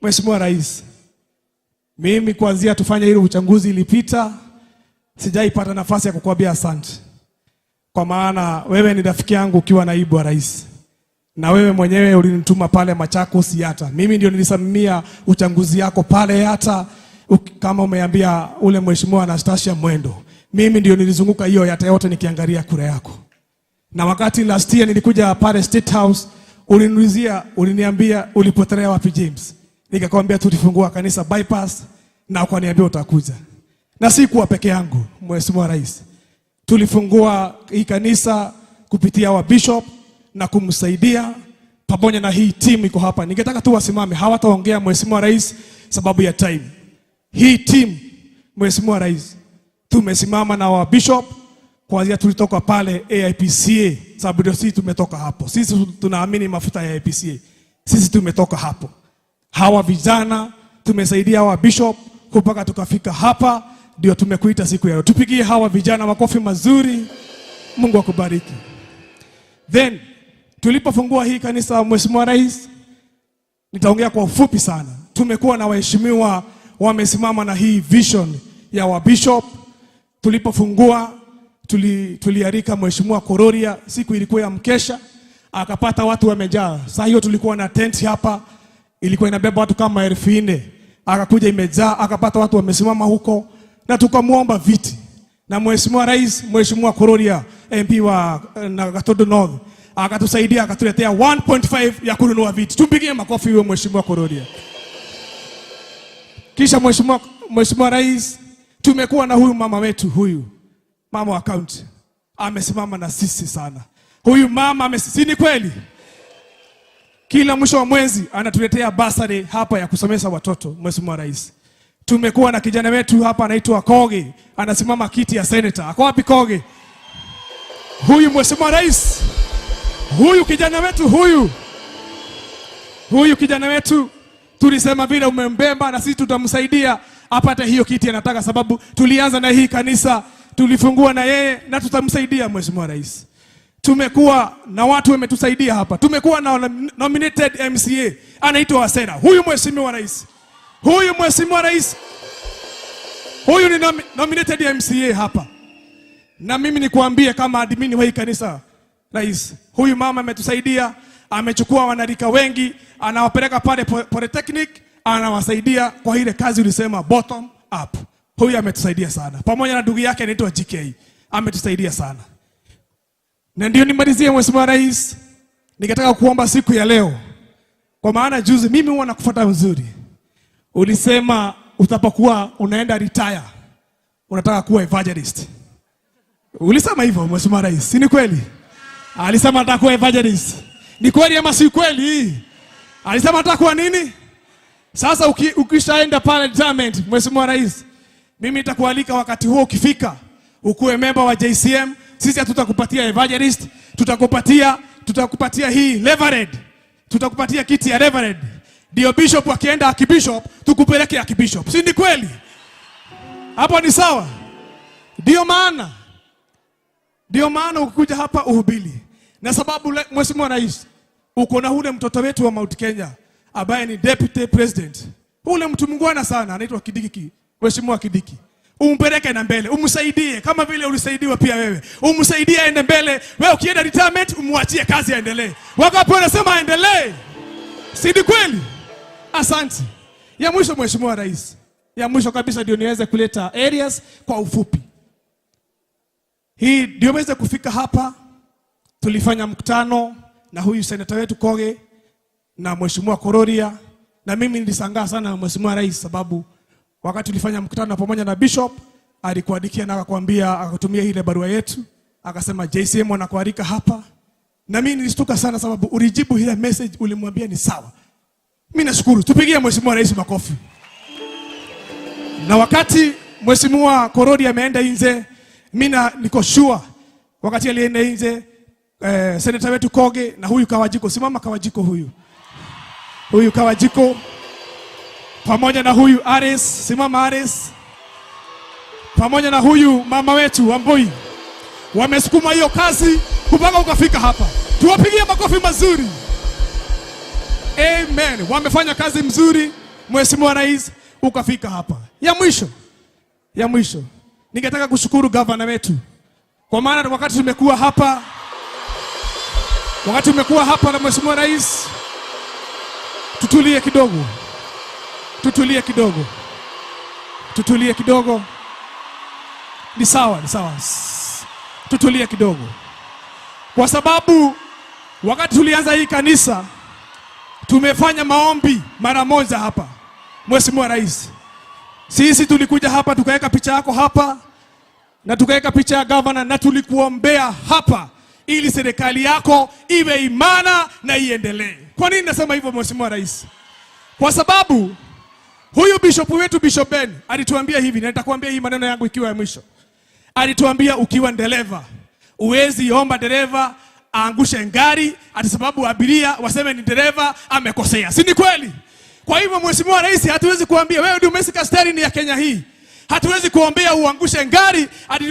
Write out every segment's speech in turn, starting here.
Mheshimiwa Rais, mimi kuanzia tufanye ile uchaguzi ilipita, sijaipata nafasi ya kukuambia asante. Kwa maana wewe ni rafiki yangu ukiwa naibu wa rais. Na wewe mwenyewe ulinituma pale Machakos Yatta. Mimi ndio nilisimamia uchaguzi yako pale Yatta, kama umeambia ule Mheshimiwa Anastasia Mwendo. Mimi ndio nilizunguka hiyo Yatta yote nikiangalia kura yako. Na wakati last year nilikuja pale State House, uliniambia ulipotelea wapi James. Nikakwambia tulifungua kanisa bypass na ukaniambia utakuja. Na sikuwa peke yangu, Mheshimiwa Rais. Tulifungua hii kanisa kupitia wa bishop na kumsaidia pamoja na hii team iko hapa. Ningetaka tu wasimame, hawataongea Mheshimiwa Rais sababu ya time. Hii team, Mheshimiwa Rais, tumesimama na wa bishop kuanzia tulitoka pale AIPCA, sababu ndio sisi tumetoka hapo. Sisi tunaamini mafuta ya AIPCA. Sisi tumetoka hapo. Hawa vijana tumesaidia wa bishop mpaka tukafika hapa, ndio tumekuita siku ya leo. Tupigie hawa vijana makofi mazuri. Mungu akubariki. Then tulipofungua hii kanisa, Mheshimiwa Rais, nitaongea kwa ufupi sana. Tumekuwa na waheshimiwa wamesimama na hii vision ya wa bishop. Tulipofungua tuliarika Mheshimiwa Kororia, siku ilikuwa ya mkesha, akapata watu wamejaa. Saa hiyo tulikuwa na tent hapa, ilikuwa inabeba watu kama 4,000. Akakuja imejaa, akapata watu wamesimama huko na tukamuomba viti. Na Mheshimiwa Rais, Mheshimiwa Kororia, MP wa Gatondo North, akatusaidia akatuletea 1.5 ya kununua viti. Tumpigie makofi huyo Mheshimiwa Kororia. Kisha Mheshimiwa Rais, tumekuwa na huyu mama wetu huyu, mama wa county. Amesimama na sisi sana. Huyu mama ni kweli. Kila mwisho wa mwezi anatuletea bursary hapa ya kusomesha watoto, Mheshimiwa Rais. Tumekuwa na kijana wetu hapa anaitwa Koge, anasimama kiti ya senator. Ako wapi Koge? Huyu Mheshimiwa Rais. Huyu kijana wetu Huyu kijana wetu tulisema vile umembeba na sisi tutamsaidia apate hiyo kiti anataka, sababu tulianza na hii kanisa, tulifungua na yeye na tutamsaidia Mheshimiwa Rais. Tumekuwa na watu wametusaidia hapa. Tumekuwa na nominated MCA anaitwa Wasera. Huyu Mheshimiwa Rais. Huyu ni nominated MCA hapa. Na mimi nikuambie kama admin wa hii kanisa, Rais, huyu mama ametusaidia, amechukua wanarika wengi, anawapeleka pale Polytechnic, anawasaidia kwa ile kazi ulisema bottom up. Huyu ametusaidia sana. Pamoja na ndugu yake anaitwa GK, ametusaidia sana. Na ndio nimalizie Mheshimiwa Rais, nikataka kuomba siku ya leo. Kwa maana juzi mimi huwa nakufuata vizuri. Ulisema utapokuwa unaenda retire, unataka kuwa evangelist. Ulisema hivyo Mheshimiwa Rais, si ni kweli? Alisema nataka kuwa evangelist. Ni kweli ama si kweli? Alisema nataka kuwa nini? Sasa ukishaenda pale retirement, Mheshimiwa Rais, mimi nitakualika wakati huo ukifika, ukuwe member wa JCM. Sisi hatutakupatia evangelist, tutakupatia hii reverend. Tutakupatia kiti ya reverend. Ndio bishop akienda akibishop, tukupeleke akibishop. Si ni kweli? Hapo ni sawa? Ndio maana ukikuja hapa uhubiri. Na sababu Mheshimiwa Rais, uko na ule mtoto wetu wa Mount Kenya ambaye ni deputy president. Ule mtu mungwana sana anaitwa Kidiki. Mheshimiwa Kidiki. Umpeleke na mbele, umsaidie kama vile ulisaidiwa pia wewe. Umsaidie aende mbele. Wewe ukienda retirement umwachie kazi aendelee. Wakapo wanasema aendelee. Si ni kweli? Asante. Ya mwisho Mheshimiwa Rais. Ya mwisho kabisa ndio niweze kuleta areas kwa ufupi. Hii ndio weze kufika hapa. Tulifanya mkutano na huyu senator wetu Koge na Mheshimiwa Kororia, na mimi nilishangaa sana na Mheshimiwa Rais sababu wakati tulifanya mkutano pamoja na bishop alikuandikia na akakwambia, akatumia ile barua yetu, akasema JCM anakualika hapa. Na mimi nilishtuka sana sababu ulijibu ile message, ulimwambia ni sawa. Mimi nashukuru. Tupigie Mheshimiwa Rais makofi. Na wakati Mheshimiwa Kororia ameenda nje, mimi niko sure wakati alienda nje senator wetu Koge na huyu Kawajiko, simama Kawajiko huyu Kawajiko pamoja na huyu Ares, simama Ares, pamoja na huyu mama wetu Wamboi, wamesukuma hiyo kazi mpaka ukafika hapa. Tuwapigie makofi mazuri. Amen. Wamefanya kazi mzuri Mheshimiwa Rais, ukafika hapa. Ya mwisho, ningetaka kushukuru gavana wetu, kwa maana wakati tumekuwa hapa na Mheshimiwa Rais, tutulie kidogo. Ni sawa. Tutulie kidogo. Kwa sababu wakati tulianza hii kanisa, tumefanya maombi mara moja hapa. Mheshimiwa Rais, sisi tulikuja hapa tukaweka picha yako hapa na tukaweka picha ya governor na tulikuombea hapa ili serikali yako iwe imara na iendelee. Kwa nini nasema hivyo Mheshimiwa Rais? Kwa sababu huyu bishop wetu, Bishop Ben, alituambia hivi, na nitakwambia hii maneno yangu ikiwa ya mwisho. Alituambia ukiwa dereva, uwezi omba dereva aangushe ngari ati sababu abiria waseme ni dereva amekosea. Si ni kweli? Kwa hivyo Mheshimiwa Rais, hatuwezi kuambia wewe ndio umeshika steering ya Kenya hii. Hatuwezi kuombea uangushe ngari ati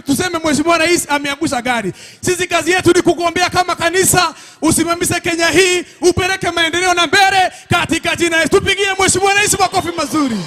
tuseme Mheshimiwa Rais ameangusha gari. Sisi kazi yetu ni kukuombea kama kanisa, usimamishe Kenya hii, upeleke maendeleo na mbele katika jina la Yesu. Tupigie Mheshimiwa Rais makofi mazuri.